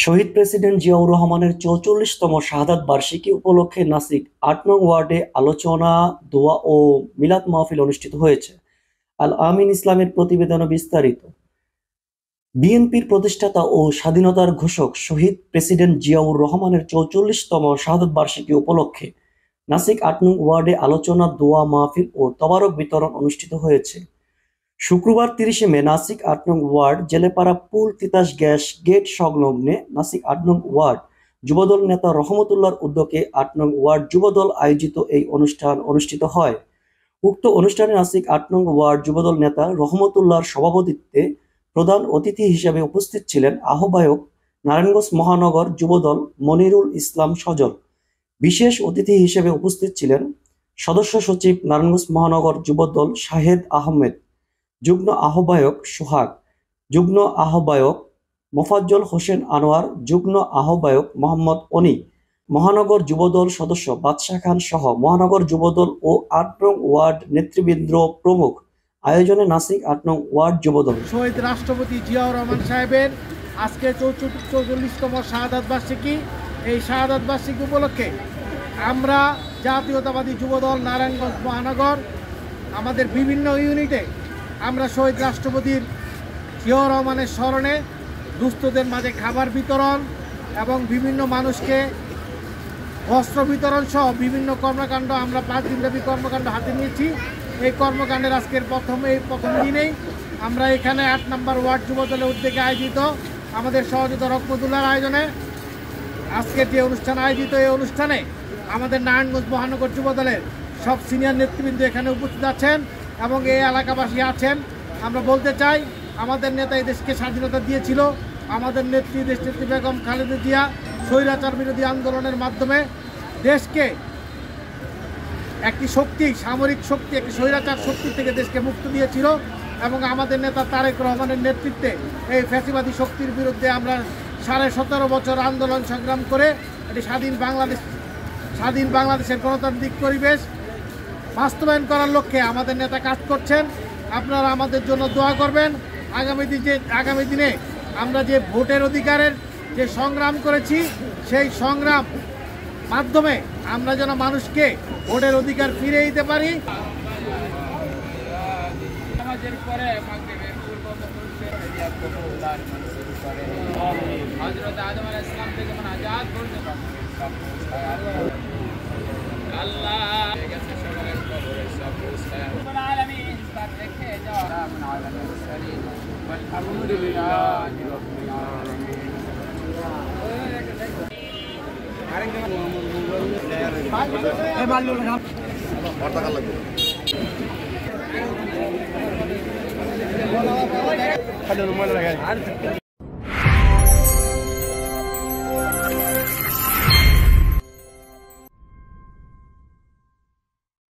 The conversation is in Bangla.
শহীদ প্রেসিডেন্ট জিয়াউর রহমানের ৪৪তম শাহাদাত বার্ষিকী উপলক্ষে নাসিক ৮ নং ওয়ার্ডে আলোচনা, দোয়া ও মিলাদ মাহফিল অনুষ্ঠিত হয়েছে। আল আমিন ইসলামের প্রতিবেদনে বিস্তারিত। বিএনপির প্রতিষ্ঠাতা ও স্বাধীনতার ঘোষক শহীদ প্রেসিডেন্ট জিয়াউর রহমানের ৪৪তম শাহাদাত বার্ষিকী উপলক্ষে নাসিক ৮ নং ওয়ার্ডে আলোচনা, দোয়া মাহফিল ও তবারক বিতরণ অনুষ্ঠিত হয়েছে। শুক্রবার ৩০শে মে নাসিক ৮ নং ওয়ার্ড জেলেপাড়া পুল তিতাস গ্যাস গেট সংলগ্নে নাসিক ৮ নং ওয়ার্ড যুবদল নেতা রহমতুল্লাহর উদ্যোগে ৮ নং ওয়ার্ড যুবদল আয়োজিত এই অনুষ্ঠান অনুষ্ঠিত হয়। উক্ত অনুষ্ঠানে নাসিক ৮ নং ওয়ার্ড যুবদল নেতা রহমতুল্লাহর সভাপতিত্বে প্রধান অতিথি হিসেবে উপস্থিত ছিলেন আহ্বায়ক নারায়ণগঞ্জ মহানগর যুবদল মনিরুল ইসলাম সজল। বিশেষ অতিথি হিসেবে উপস্থিত ছিলেন সদস্য সচিব নারায়ণগঞ্জ মহানগর যুবদল শাহেদ আহমেদ, যুগ্ম আহ্বায়ক সোহাগ, যুগ্ম আহ্বায়ক মোফাজ্জল হোসেন আনোয়ার, যুগ্ম আহ্বায়ক মোহাম্মদ অনি, মহানগর যুবদল সদস্য বাদশা খান সহ মহানগর যুবদল ও ৮ নং ওয়ার্ড নেতৃবৃন্দ প্রমুখ। আয়োজনে নাসিক ৮ নং ওয়ার্ড যুবদল। শহীদ রাষ্ট্রপতি জিয়াউর রহমান সাহেবের আজকে ৪৪তম শাহাদাত বার্ষিকী। এই শাহাদাত বার্ষিকী উপলক্ষে আমরা জাতীয়তাবাদী যুবদল নারায়ণগঞ্জ মহানগর আমাদের বিভিন্ন ইউনিটে আমরা শহীদ রাষ্ট্রপতির জিয়াউর রহমানের স্মরণে দুস্থদের মাঝে খাবার বিতরণ এবং বিভিন্ন মানুষকে বস্ত্র বিতরণ সহ বিভিন্ন কর্মকাণ্ড আমরা ৫ দিনব্যাপী কর্মকাণ্ড হাতে নিয়েছি। এই কর্মকাণ্ডের আজকের প্রথম দিনেই আমরা এখানে ৮ নম্বর ওয়ার্ড যুবদলের উদ্যোগে আয়োজিত আমাদের সহযোগিতা রহমতুল্লাহর আয়োজনে আজকের যে অনুষ্ঠান আয়োজিত, এই অনুষ্ঠানে আমাদের নারায়ণগঞ্জ মহানগর যুবদলের সব সিনিয়র নেতৃবৃন্দ এখানে উপস্থিত আছেন এবং এই এলাকাবাসী আছেন। আমরা বলতে চাই, আমাদের নেতা এই দেশকে স্বাধীনতা দিয়েছিল। আমাদের দেশনেত্রী বেগম খালেদা জিয়া স্বৈরাচার বিরোধী আন্দোলনের মাধ্যমে দেশকে একটি সামরিক শক্তি, একটি স্বৈরাচার শক্তি থেকে দেশকে মুক্ত দিয়েছিল এবং আমাদের নেতা তারেক রহমানের নেতৃত্বে এই ফ্যাসিবাদী শক্তির বিরুদ্ধে আমরা 17.5 বছর আন্দোলন সংগ্রাম করে একটি স্বাধীন বাংলাদেশের গণতান্ত্রিক পরিবেশ বাস্তবায়ন করার লক্ষ্যে আমাদের নেতা কাজ করছেন। আপনারা আমাদের জন্য দোয়া করবেন। আগামী দিনে আমরা যে ভোটের অধিকারের যে সংগ্রাম করেছি, সেই সংগ্রাম মাধ্যমে আমরা যেন মানুষকে ভোটের অধিকার ফিরে দিতে পারি।